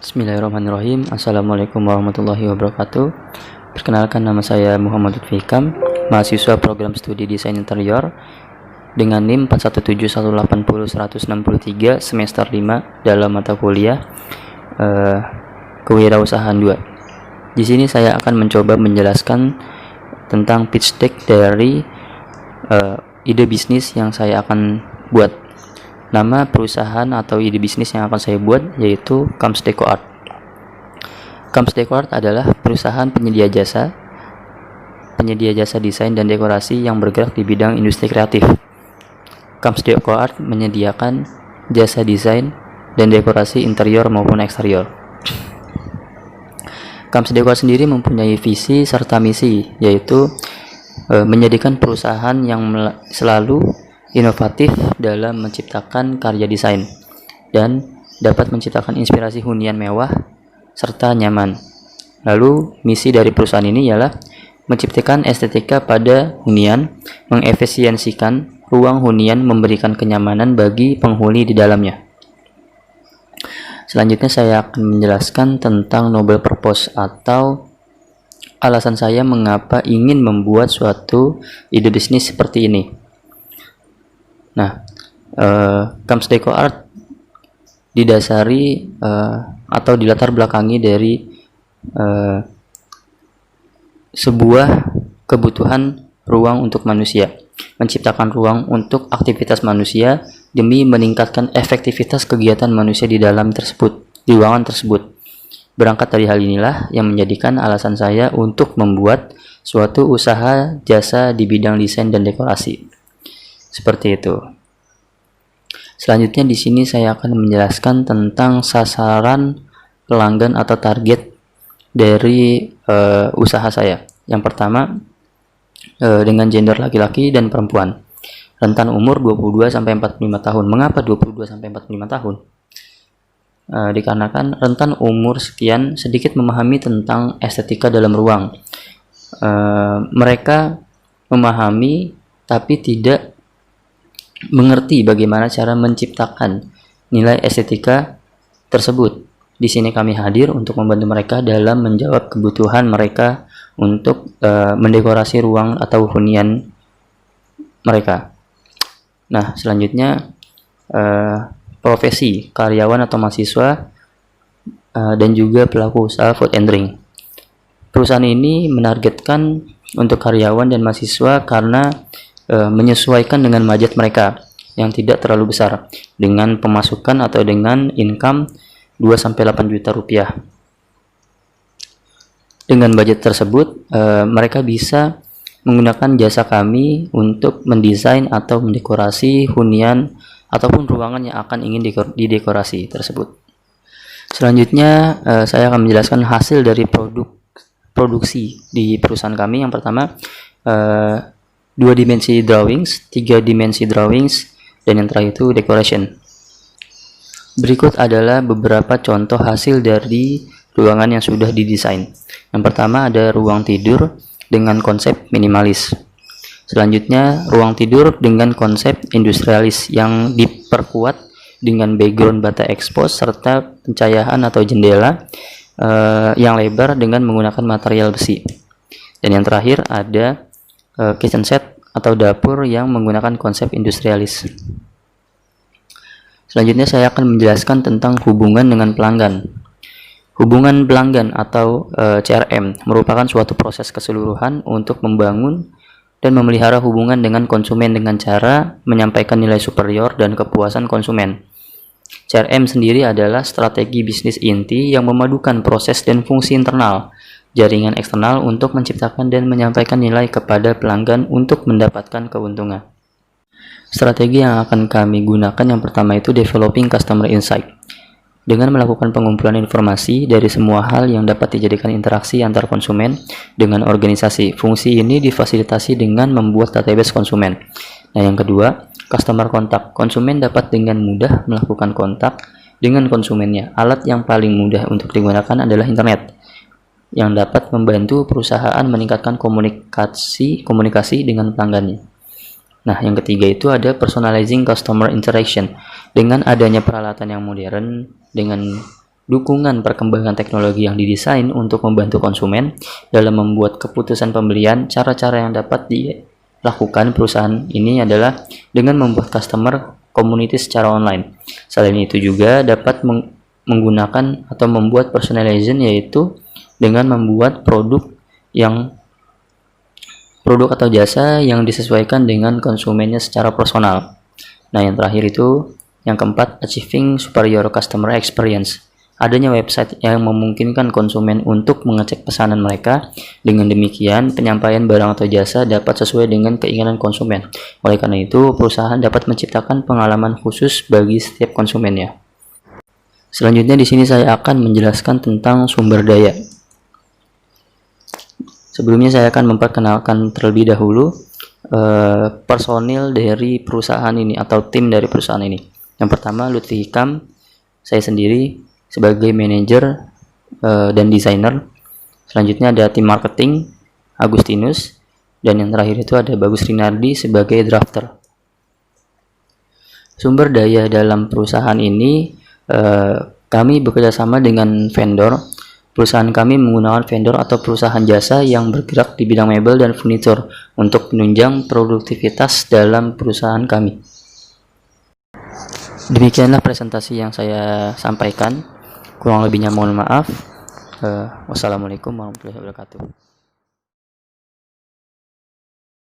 Bismillahirrahmanirrahim. Assalamualaikum warahmatullahi wabarakatuh. Perkenalkan, nama saya Muhammad Lutfi Hikam, mahasiswa program studi desain interior dengan NIM 417180-163 semester 5 dalam mata kuliah kewirausahaan 2. Di sini saya akan mencoba menjelaskan tentang pitch deck dari ide bisnis yang saya akan buat. Nama perusahaan atau ide bisnis yang akan saya buat yaitu Kams Deco Art. Kams Deco Art adalah perusahaan penyedia jasa desain dan dekorasi yang bergerak di bidang industri kreatif. Kams Deco Art menyediakan jasa desain dan dekorasi interior maupun eksterior. Kams Deco Art sendiri mempunyai visi serta misi, yaitu menjadikan perusahaan yang selalu inovatif dalam menciptakan karya desain dan dapat menciptakan inspirasi hunian mewah serta nyaman. Lalu misi dari perusahaan ini ialah menciptakan estetika pada hunian, mengefisiensikan ruang hunian, memberikan kenyamanan bagi penghuni di dalamnya. Selanjutnya saya akan menjelaskan tentang noble purpose atau alasan saya mengapa ingin membuat suatu ide bisnis seperti ini. Nah, Kams Deco Art didasari atau dilatar belakangi dari sebuah kebutuhan ruang untuk manusia, menciptakan ruang untuk aktivitas manusia demi meningkatkan efektivitas kegiatan manusia di dalam ruangan tersebut. Berangkat dari hal inilah yang menjadikan alasan saya untuk membuat suatu usaha jasa di bidang desain dan dekorasi. Seperti itu. Selanjutnya di sini saya akan menjelaskan tentang sasaran pelanggan atau target dari usaha saya. Yang pertama, dengan gender laki-laki dan perempuan. Rentan umur 22 sampai 45 tahun. Mengapa 22 sampai 45 tahun? Dikarenakan rentan umur sekian sedikit memahami tentang estetika dalam ruang. Mereka memahami tapi tidak mengerti bagaimana cara menciptakan nilai estetika tersebut. Di sini kami hadir untuk membantu mereka dalam menjawab kebutuhan mereka untuk mendekorasi ruang atau hunian mereka. Nah, selanjutnya profesi karyawan atau mahasiswa dan juga pelaku usaha food and drink. Perusahaan ini menargetkan untuk karyawan dan mahasiswa karena menyesuaikan dengan budget mereka yang tidak terlalu besar, dengan pemasukan atau dengan income 2-8 juta rupiah. Dengan budget tersebut mereka bisa menggunakan jasa kami untuk mendesain atau mendekorasi hunian ataupun ruangan yang akan ingin didekorasi tersebut. Selanjutnya saya akan menjelaskan hasil dari produksi di perusahaan kami. Yang pertama, 2 dimensi drawings, 3 dimensi drawings, dan yang terakhir itu decoration. Berikut adalah beberapa contoh hasil dari ruangan yang sudah didesain. Yang pertama ada ruang tidur dengan konsep minimalis. Selanjutnya ruang tidur dengan konsep industrialis yang diperkuat dengan background bata expose serta pencahayaan atau jendela yang lebar dengan menggunakan material besi. Dan yang terakhir ada kitchen set atau dapur yang menggunakan konsep industrialis. Selanjutnya saya akan menjelaskan tentang hubungan dengan pelanggan. Hubungan pelanggan atau CRM merupakan suatu proses keseluruhan untuk membangun dan memelihara hubungan dengan konsumen dengan cara menyampaikan nilai superior dan kepuasan konsumen. CRM sendiri adalah strategi bisnis inti yang memadukan proses dan fungsi internal jaringan eksternal untuk menciptakan dan menyampaikan nilai kepada pelanggan untuk mendapatkan keuntungan. Strategi yang akan kami gunakan yang pertama itu developing customer insight. Dengan melakukan pengumpulan informasi dari semua hal yang dapat dijadikan interaksi antar konsumen dengan organisasi. Fungsi ini difasilitasi dengan membuat database konsumen. Nah, yang kedua, customer contact. Konsumen dapat dengan mudah melakukan kontak dengan konsumennya. Alat yang paling mudah untuk digunakan adalah internet, yang dapat membantu perusahaan meningkatkan komunikasi dengan pelanggannya. Nah, yang ketiga itu ada personalizing customer interaction. Dengan adanya peralatan yang modern dengan dukungan perkembangan teknologi yang didesain untuk membantu konsumen dalam membuat keputusan pembelian. Cara-cara yang dapat dilakukan perusahaan ini adalah dengan membuat customer community secara online. Selain itu juga dapat menggunakan atau membuat personalization, yaitu dengan membuat produk atau jasa yang disesuaikan dengan konsumennya secara personal. Nah, yang terakhir itu, yang keempat, achieving superior customer experience. Adanya website yang memungkinkan konsumen untuk mengecek pesanan mereka. Dengan demikian, penyampaian barang atau jasa dapat sesuai dengan keinginan konsumen. Oleh karena itu, perusahaan dapat menciptakan pengalaman khusus bagi setiap konsumennya. Selanjutnya di sini saya akan menjelaskan tentang sumber daya. Sebelumnya saya akan memperkenalkan terlebih dahulu personil dari perusahaan ini atau tim dari perusahaan ini. Yang pertama, Lutfi Hikam, saya sendiri sebagai manajer dan desainer. Selanjutnya ada tim marketing, Agustinus, dan yang terakhir itu ada Bagus Rinardi sebagai drafter. Sumber daya dalam perusahaan ini, kami bekerjasama dengan vendor. Perusahaan kami menggunakan vendor atau perusahaan jasa yang bergerak di bidang mebel dan furnitur untuk menunjang produktivitas dalam perusahaan kami. Demikianlah presentasi yang saya sampaikan. Kurang lebihnya mohon maaf. Wassalamualaikum warahmatullahi wabarakatuh.